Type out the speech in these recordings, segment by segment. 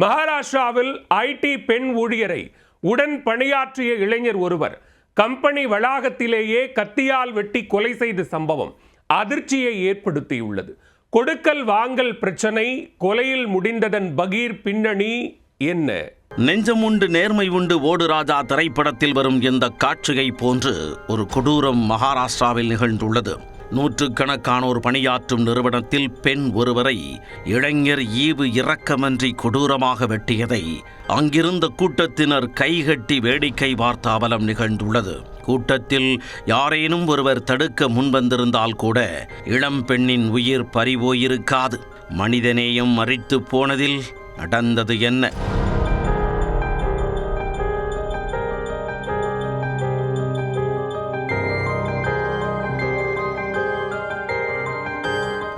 மகாராஷ்டிராவில் ஐடி பெண் ஊழியரை உடன் பணியாற்றிய இளைஞர் ஒருவர் கம்பெனி வளாகத்திலேயே கத்தியால் வெட்டி கொலை செய்த சம்பவம் அதிர்ச்சியை ஏற்படுத்தியுள்ளது. கொடுக்கல் வாங்கல் பிரச்சனை, கொலையில் முடிந்ததன் பகீர் பின்னணி என்ன? நெஞ்சம் உண்டு நேர்மை உண்டு ஓடு ராஜா திரைப்படத்தில் வரும் இந்த காட்சியை போன்று ஒரு கொடூரம் மகாராஷ்டிராவில் நிகழ்ந்துள்ளது. நூற்றுக்கணக்கானோர் பணியாற்றும் நிறுவனத்தில் பெண் ஒருவரை இளைஞர் ஈவு இரக்கமன்றி கொடூரமாக வெட்டியதை அங்கிருந்த கூட்டத்தினர் கைகட்டி வேடிக்கை பார்த்த அவலம் நிகழ்ந்துள்ளது. கூட்டத்தில் யாரேனும் ஒருவர் தடுக்க முன்வந்திருந்தால் கூட இளம் பெண்ணின் உயிர் பறிபோயிருக்காது. மனிதநேயம் மரித்து போனதில் நடந்தது என்ன?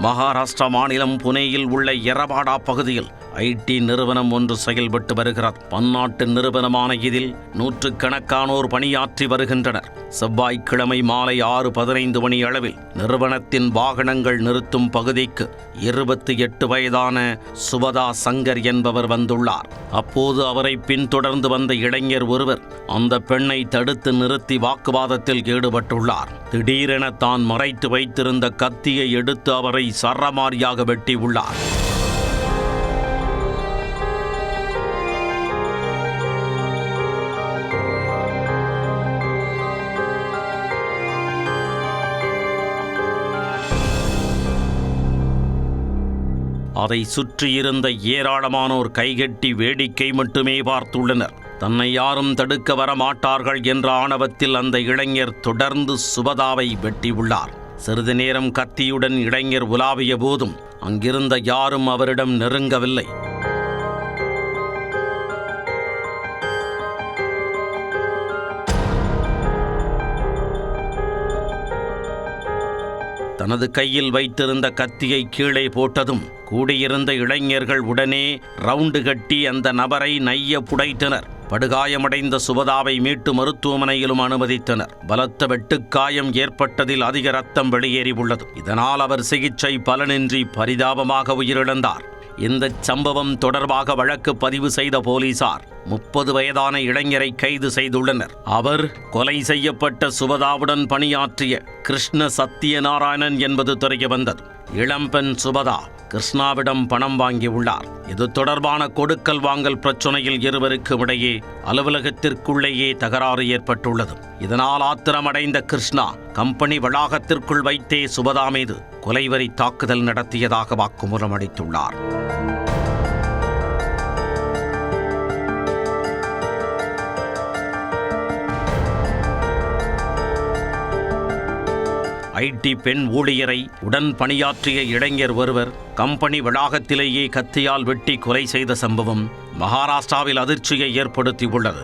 மகாராஷ்டிரா மாநிலம் புனேயில் உள்ள எரவாடா பகுதியில் ஐடி நிறுவனம் ஒன்று செயல்பட்டு வருகிறது. பன்னாட்டு நிறுவனமான இதில் நூற்றுக்கணக்கானோர் பணியாற்றி வருகின்றனர். செவ்வாய்க்கிழமை மாலை 6:15 மணி அளவில் நிறுவனத்தின் வாகனங்கள் நிறுத்தும் பகுதிக்கு 28 வயதான சுபதா சங்கர் என்பவர் வந்துள்ளார். அப்போது அவரை பின்தொடர்ந்து வந்த இளைஞர் ஒருவர் அந்த பெண்ணை தடுத்து நிறுத்தி வாக்குவாதத்தில் ஈடுபட்டுள்ளார். திடீரென தான் மறைத்து வைத்திருந்த கத்தியை எடுத்து அவரை சரமாரியாக வெட்டியுள்ளார். அதை சுற்றியிருந்த ஏராளமானோர் கைகட்டி வேடிக்கை மட்டுமே பார்த்துள்ளனர். தன்னை யாரும் தடுக்க வரமாட்டார்கள் என்ற ஆணவத்தில் அந்த இளைஞர் தொடர்ந்து சுபதாவை வெட்டியுள்ளார். சிறிது நேரம் கத்தியுடன் இளைஞர் உலாவிய போதும் அங்கிருந்த யாரும் அவரிடம் நெருங்கவில்லை. தனது கையில் வைத்திருந்த கத்தியை கீழே போட்டதும் கூடியிருந்த இளைஞர்கள் உடனே ரவுண்டு கட்டி அந்த நபரை நைய புடைத்தனர். படுகாயமடைந்த சுபதாவை மீட்டு மருத்துவமனையிலும் அனுமதித்தனர். பலத்த வெட்டுக்காயம் ஏற்பட்டதில் அதிக ரத்தம் வெளியேறி உள்ளது. இதனால் அவர் சிகிச்சை பலனின்றி பரிதாபமாக உயிரிழந்தார். இந்த சம்பவம் தொடர்பாக வழக்கு பதிவு செய்த போலீசார் 30 வயதான இளைஞரை கைது செய்துள்ளனர். அவர் கொலை செய்யப்பட்ட சுபதாவுடன் பணியாற்றிய கிருஷ்ண சத்யநாராயணன் என்பது தெரிய வந்தது. இளம்பெண் சுபதா கிருஷ்ணாவிடம் பணம் வாங்கியுள்ளார். இது தொடர்பான கொடுக்கல் வாங்கல் பிரச்சனையில் இருவருக்கும் இடையே அலுவலகத்திற்குள்ளேயே தகராறு ஏற்பட்டுள்ளது. இதனால் ஆத்திரமடைந்த கிருஷ்ணா கம்பெனி வளாகத்திற்குள் வைத்தே சுபதா மீது கொலைவெறி தாக்குதல் நடத்தியதாக வாக்குமூலம் அளித்துள்ளார். ஐடி பெண் ஊழியரை உடன் பணியாற்றிய இளைஞர் ஒருவர் கம்பெனி வளாகத்திலேயே கத்தியால் வெட்டி கொலை செய்த சம்பவம் மகாராஷ்டிராவில் அதிர்ச்சியை ஏற்படுத்தியுள்ளது.